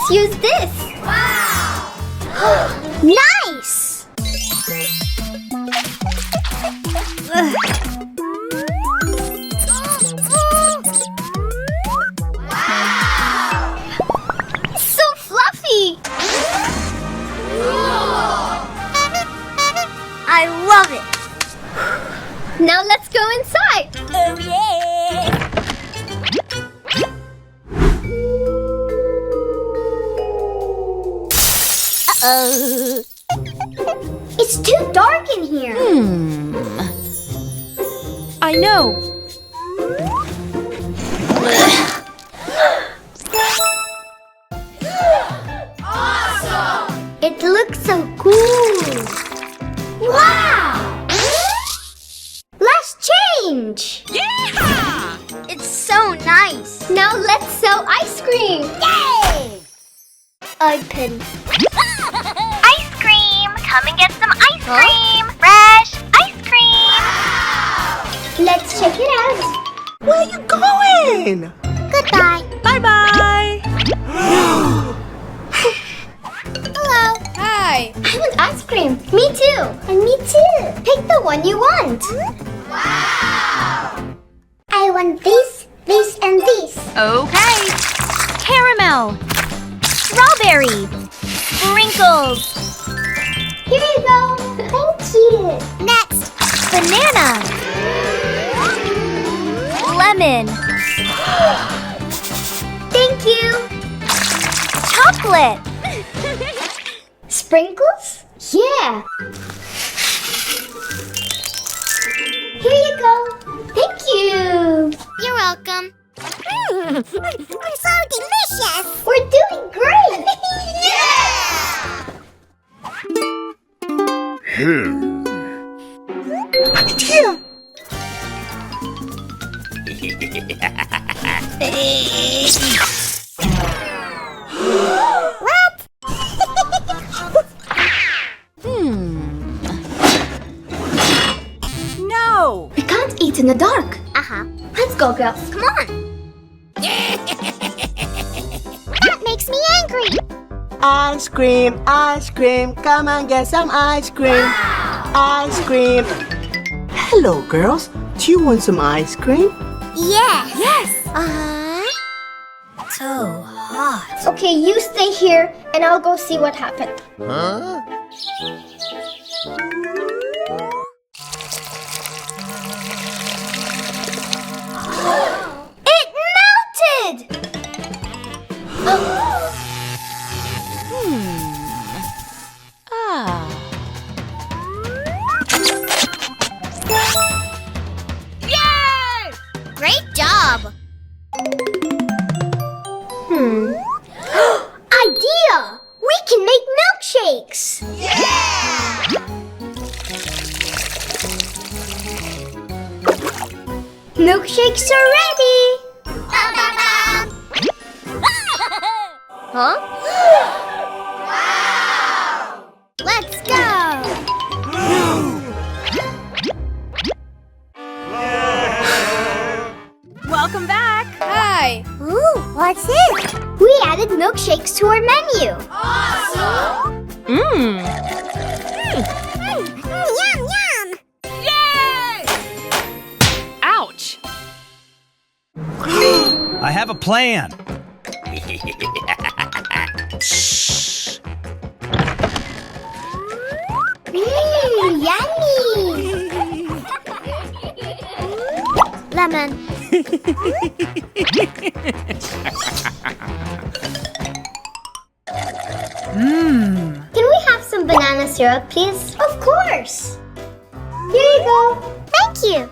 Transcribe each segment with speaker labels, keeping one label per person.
Speaker 1: Let's use this. Wow! Nice! Wow! So fluffy! I love it! Now let's go inside! Oh yeah! Uh-oh. It's too dark in here.
Speaker 2: I know.
Speaker 1: Awesome! It looks so cool. Wow! Let's change.
Speaker 2: Yeah!
Speaker 1: It's so nice. Now let's sell ice cream. Yay! Open.
Speaker 3: Ice cream! Come and get some ice cream! Fresh ice cream!
Speaker 1: Let's check it out.
Speaker 4: Where are you going?
Speaker 1: Goodbye.
Speaker 2: Bye-bye!
Speaker 1: Hello.
Speaker 2: Hi!
Speaker 1: I want ice cream. Me too. And me too. Pick the one you want. Wow! I want this, this, and this.
Speaker 2: Okay. Caramel. Strawberry. Sprinkles.
Speaker 1: Here you go. Thank you.
Speaker 3: Next!
Speaker 2: Banana. Lemon.
Speaker 1: Thank you.
Speaker 2: Chocolate.
Speaker 1: Sprinkles? Yeah. Here you go. Thank you.
Speaker 3: You're welcome. So delicious!
Speaker 1: We're doing great.
Speaker 4: It's here.
Speaker 3: What?
Speaker 2: No!
Speaker 1: We can't eat in the dark.
Speaker 3: Uh-huh.
Speaker 1: Let's go, girls. Come on.
Speaker 3: That makes me angry!
Speaker 4: Ice cream, come and get some ice cream. Ice cream. Hello, girls. Do you want some ice cream?
Speaker 3: Yes!
Speaker 2: Yes!
Speaker 3: Uh-huh.
Speaker 1: So hot. Okay, you stay here and I'll go see what happened. It melted!
Speaker 2: Yay!
Speaker 3: Great job!
Speaker 1: Idea! We can make milkshakes! Milkshakes are ready! Huh?
Speaker 3: Let's go!
Speaker 2: Welcome back! Hi!
Speaker 3: Ooh, what's it?
Speaker 1: We added milkshakes to our menu!
Speaker 2: Mmm!
Speaker 3: Yum, yum!
Speaker 2: Yay! Ouch!
Speaker 5: I have a plan.
Speaker 1: Yummy!
Speaker 3: Lemon.
Speaker 1: Can we have some banana syrup, please? Of course! Here you go!
Speaker 3: Thank you!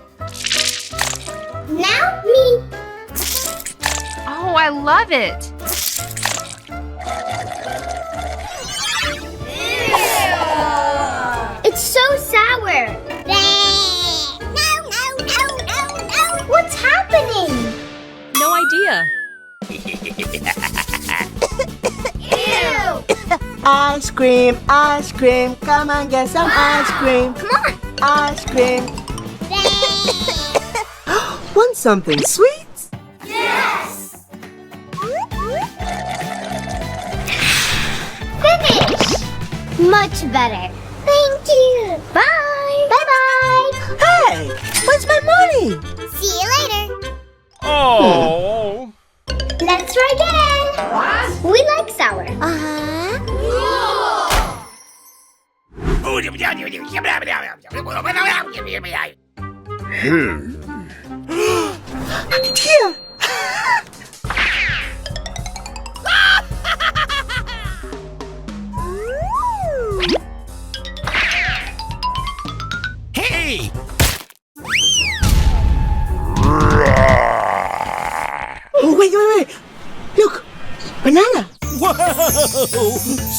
Speaker 1: Now me!
Speaker 2: Oh, I love it!
Speaker 1: It's so sour!
Speaker 3: No!
Speaker 1: What's happening?
Speaker 2: No idea.
Speaker 1: Ew!
Speaker 4: Ice cream, come and get some ice cream.
Speaker 1: Come on!
Speaker 4: Ice cream. Want something sweet?
Speaker 1: Yes! Much better. Thank you. Bye. Bye-bye.
Speaker 4: Hey, where's my money?
Speaker 1: See you later.
Speaker 5: Oh.
Speaker 1: Let's try again. We like sour.
Speaker 4: Here.
Speaker 5: Hey!
Speaker 4: Oh, wait. Look, banana.
Speaker 5: Wow!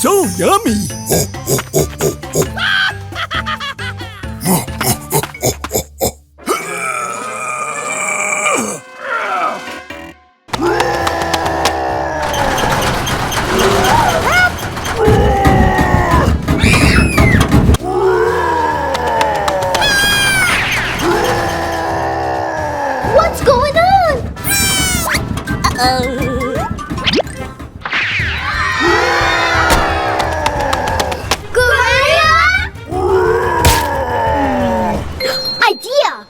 Speaker 5: So yummy!
Speaker 1: What's going on? Idea!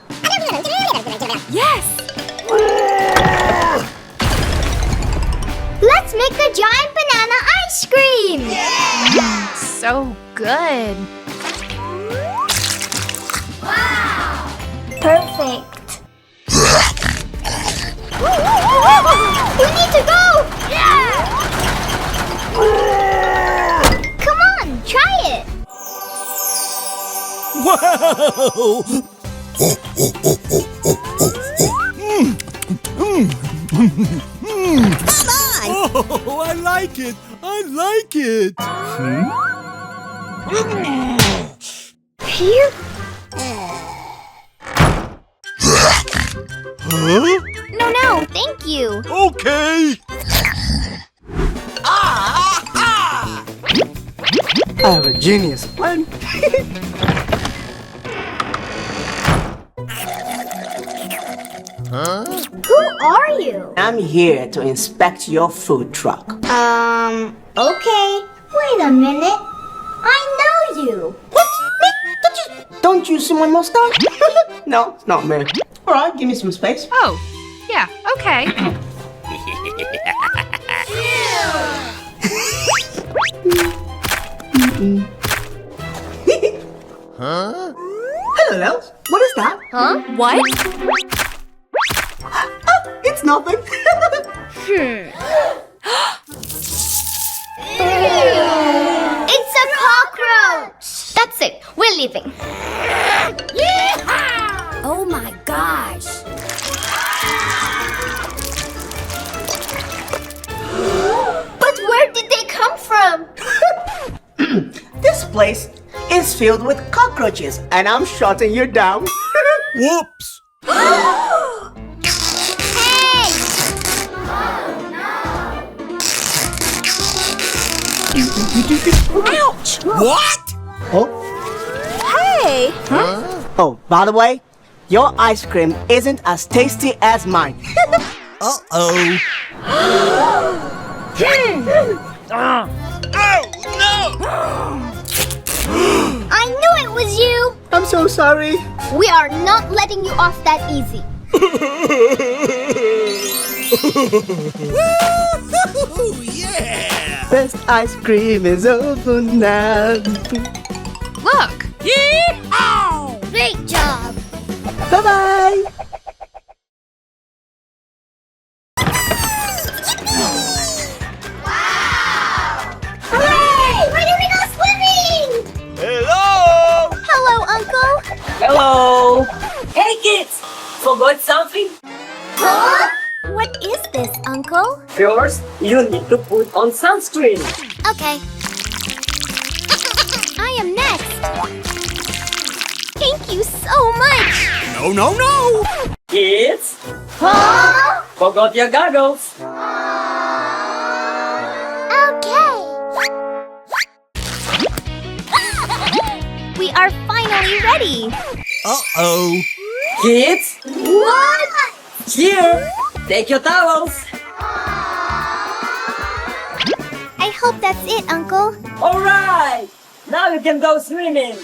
Speaker 2: Yes!
Speaker 1: Let's make a giant banana ice cream!
Speaker 2: So good.
Speaker 1: Perfect. We need to go! Come on, try it!
Speaker 5: Wow! Oh, I like it! I like it!
Speaker 1: Here?
Speaker 5: Huh?
Speaker 1: No, thank you.
Speaker 5: Okay!
Speaker 4: I have a genius plan.
Speaker 1: Who are you?
Speaker 4: I'm here to inspect your food truck.
Speaker 1: Okay. Wait a minute. I know you.
Speaker 4: What? Me? Don't you see my mustache? No, it's not me. All right, give me some space.
Speaker 2: Oh, yeah, okay.
Speaker 4: Hello, Lels. What is that?
Speaker 2: Huh? What?
Speaker 4: Oh, it's nothing.
Speaker 1: It's a cockroach. That's it. We're leaving. Oh my gosh. But where did they come from?
Speaker 4: This place is filled with cockroaches, and I'm shutting you down.
Speaker 5: Whoops!
Speaker 1: Hey!
Speaker 2: Ouch!
Speaker 5: What?
Speaker 4: Oh,
Speaker 2: Hey!
Speaker 4: oh, by the way, your ice cream isn't as tasty as mine.
Speaker 5: Uh-oh.
Speaker 1: I knew it was you.
Speaker 4: I'm so sorry.
Speaker 1: We are not letting you off that easy.
Speaker 5: Yeah!
Speaker 4: Best ice cream is over now.
Speaker 2: Look!
Speaker 1: Great job.
Speaker 4: Bye-bye.
Speaker 1: Hooray! We're gonna go swimming!
Speaker 5: Hello!
Speaker 1: Hello, Uncle.
Speaker 6: Hello! Hey kids! Forgot something?
Speaker 1: Huh? What is this, Uncle?
Speaker 6: First, you need to put on sunscreen.
Speaker 1: Okay. I am next. Thank you so much.
Speaker 5: No!
Speaker 6: Kids,
Speaker 1: Huh?
Speaker 6: forgot your goggles.
Speaker 1: Okay. We are finally ready.
Speaker 5: Uh-oh.
Speaker 6: Kids,
Speaker 1: What?
Speaker 6: here, take your towels.
Speaker 1: I hope that's it, Uncle.
Speaker 6: Alright, Now you can go swimming.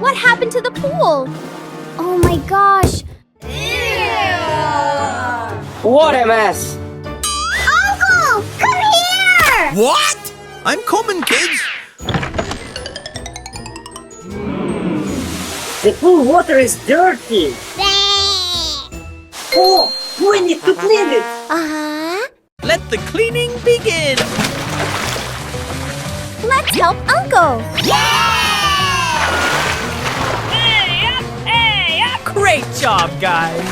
Speaker 1: What happened to the pool? Oh my gosh.
Speaker 6: What a mess.
Speaker 1: Uncle, come here!
Speaker 5: What? I'm coming, kids.
Speaker 6: The pool water is dirty. Oh, we need to clean it.
Speaker 1: Uh-huh.
Speaker 5: Let the cleaning begin.
Speaker 1: Let's help Uncle.
Speaker 5: Great job, guys.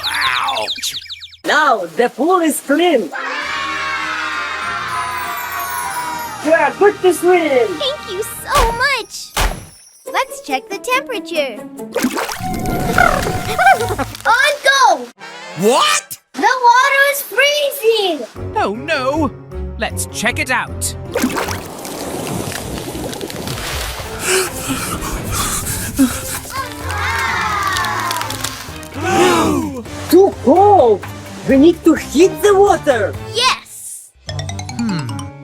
Speaker 5: Ouch.
Speaker 6: Now the pool is clean. You are good to swim.
Speaker 1: Thank you so much. Let's check the temperature. Uncle!
Speaker 5: What?
Speaker 1: The water is freezing!
Speaker 5: Oh no. Let's check it out.
Speaker 6: Too cold. We need to heat the water.
Speaker 1: Yes!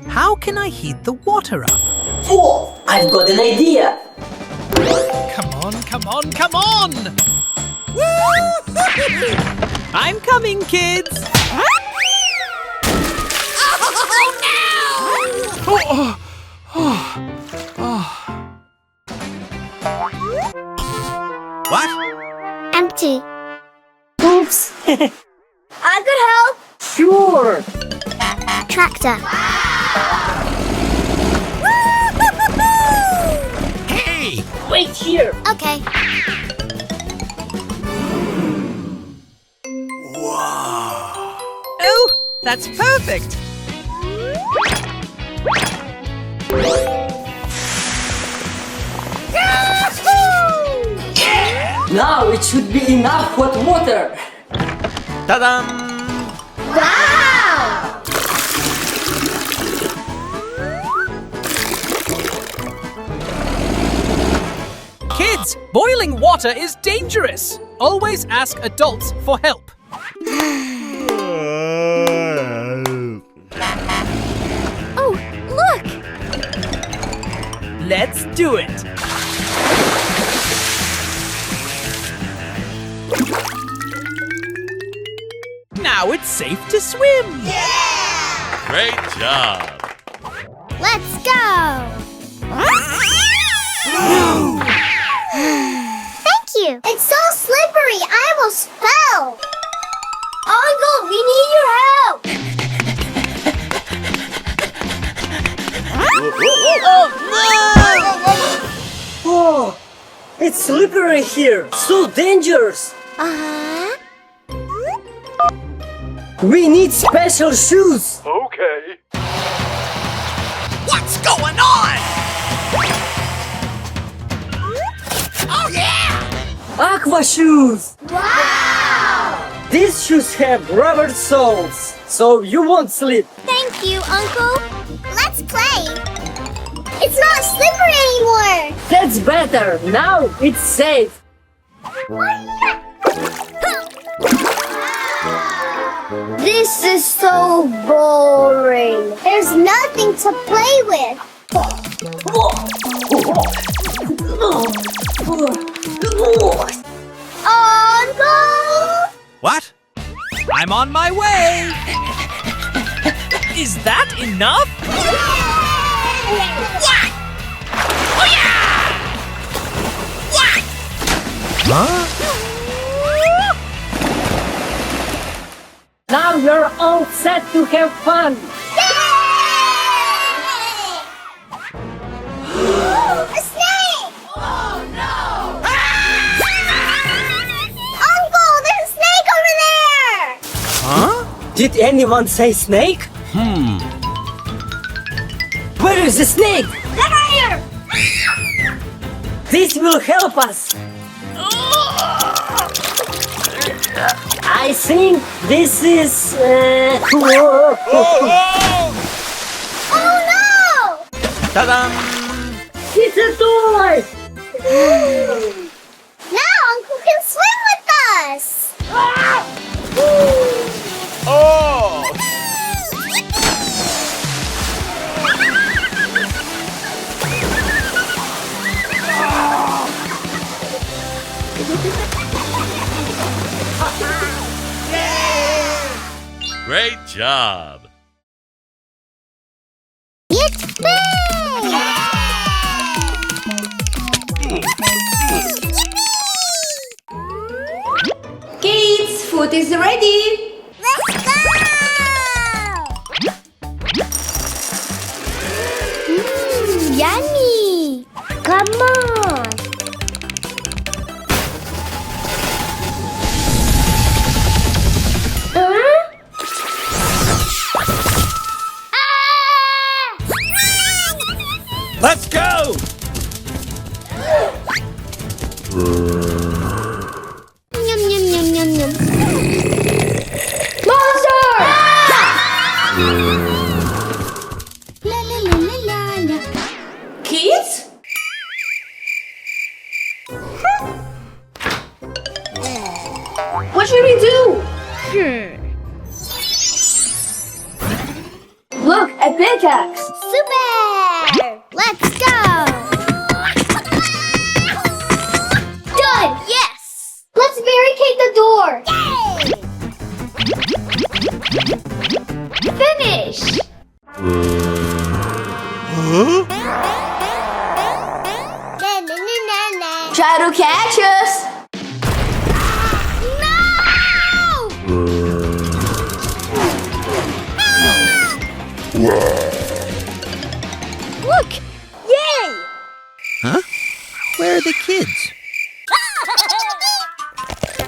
Speaker 5: How can I heat the water up?
Speaker 6: Oh, I've got an idea.
Speaker 5: Come on, come on, come on! I'm coming, kids! What?
Speaker 1: Empty.
Speaker 6: Oops.
Speaker 1: I could help.
Speaker 6: Sure.
Speaker 1: Tractor.
Speaker 5: Hey!
Speaker 6: Wait here.
Speaker 1: Okay.
Speaker 5: Oh, that's perfect!
Speaker 6: Now it should be enough hot water.
Speaker 5: Ta-dam!
Speaker 1: Wow!
Speaker 5: Kids, boiling water is dangerous. Always ask adults for help.
Speaker 1: Oh, look!
Speaker 5: Let's do it. Now it's safe to swim.
Speaker 7: Great job.
Speaker 1: Let's go! Thank you! It's so slippery, I almost fell! Uncle, we need your help!
Speaker 6: Oh, it's slippery here. So dangerous.
Speaker 1: Uh-huh.
Speaker 6: We need special shoes.
Speaker 7: Okay.
Speaker 5: What's going on? Oh yeah!
Speaker 6: Aqua shoes.
Speaker 1: Wow!
Speaker 6: These shoes have rubber soles, so you won't slip.
Speaker 1: Thank you, Uncle. Let's play. It's not slippery anymore.
Speaker 6: That's better. Now it's safe.
Speaker 1: This is so boring. There's nothing to play with. Uncle!
Speaker 5: What? I'm on my way. Is that enough? What? Oh yeah! What? Huh?
Speaker 6: Now you're all set to have fun.
Speaker 1: A snake! Oh no! Uncle, there's a snake over there!
Speaker 5: Huh?
Speaker 6: Did anyone say snake? Where is the snake?
Speaker 1: Come here!
Speaker 6: This will help us. I think this is.
Speaker 1: Oh no!
Speaker 5: Ta-dam!
Speaker 6: It's a toy.
Speaker 1: Now Uncle can swim with us!
Speaker 7: Oh! Great job!
Speaker 1: It's big!
Speaker 2: Kids, food is ready.
Speaker 1: Let's go! Yummy! Come on!
Speaker 5: Let's go!
Speaker 1: Yum yum yum yum yum.
Speaker 2: Monster!
Speaker 1: La la la la la la.
Speaker 2: Kids? What should we do? Look, a pickaxe.
Speaker 1: Super! Let's go! Done! Yes! Let's barricade the door! Yay! Finish!
Speaker 2: Try to catch us.
Speaker 1: No!
Speaker 2: Look! Yay!
Speaker 8: Huh? Where are the kids?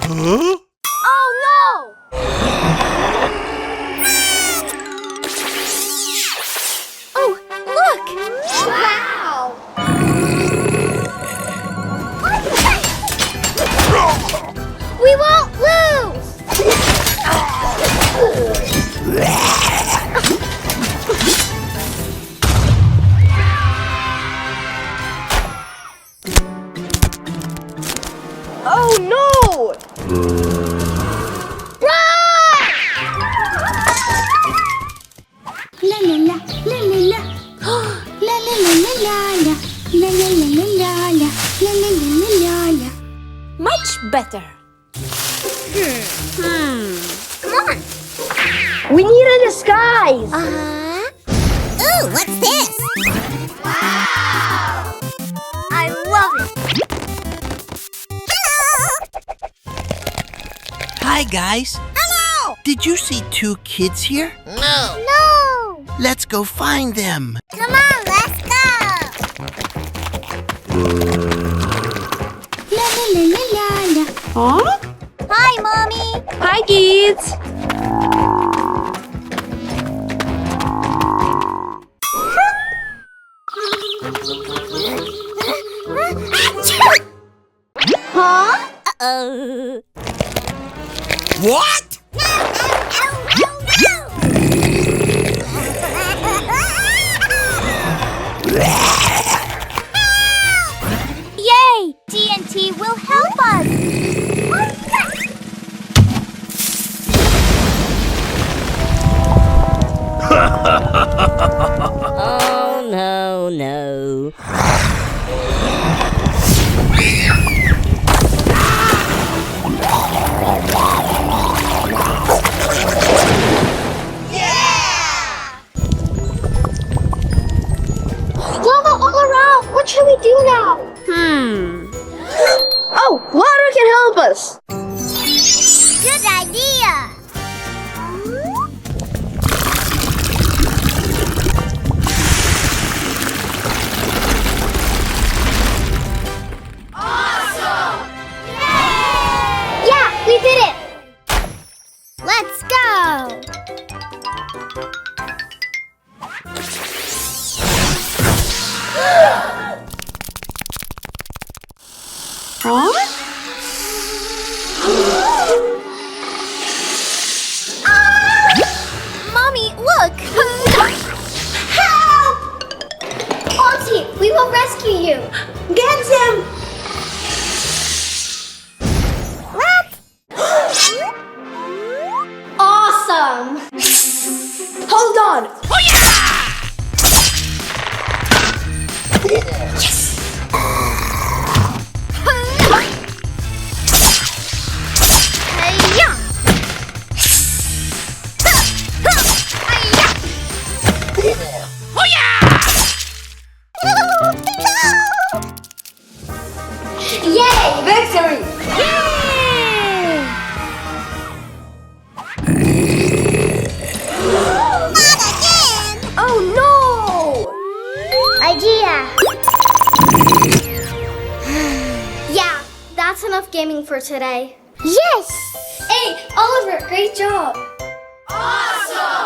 Speaker 8: Huh?
Speaker 1: Oh no!
Speaker 2: Oh, look!
Speaker 1: Wow! We won't lose!
Speaker 2: Oh no!
Speaker 1: La la la, la la la. La la la la la la. La la la la la la. La la la la la la.
Speaker 2: Much better.
Speaker 1: Come on.
Speaker 2: We need a disguise.
Speaker 1: Ooh, what's this? Wow! I love it.
Speaker 8: Hi, guys.
Speaker 1: Hello!
Speaker 8: Did you see two kids here?
Speaker 1: No!
Speaker 8: Let's go find them.
Speaker 1: Come on, let's go! La la la la la la.
Speaker 2: Huh?
Speaker 1: Hi, Mommy!
Speaker 2: Hi, kids.
Speaker 1: Huh? Uh-oh.
Speaker 8: What?
Speaker 1: Yay! TNT will help us!
Speaker 6: Oh, no, no.
Speaker 1: Lava all around! What should we do now?
Speaker 2: Oh, water can help us.
Speaker 1: Good idea! Awesome! Yeah, we did it! Let's go!
Speaker 2: Huh? on!
Speaker 1: Yay!
Speaker 2: Victory! Oh no!
Speaker 1: Idea! Yeah, that's enough gaming for today. Yes! Hey, Oliver, great job! Awesome!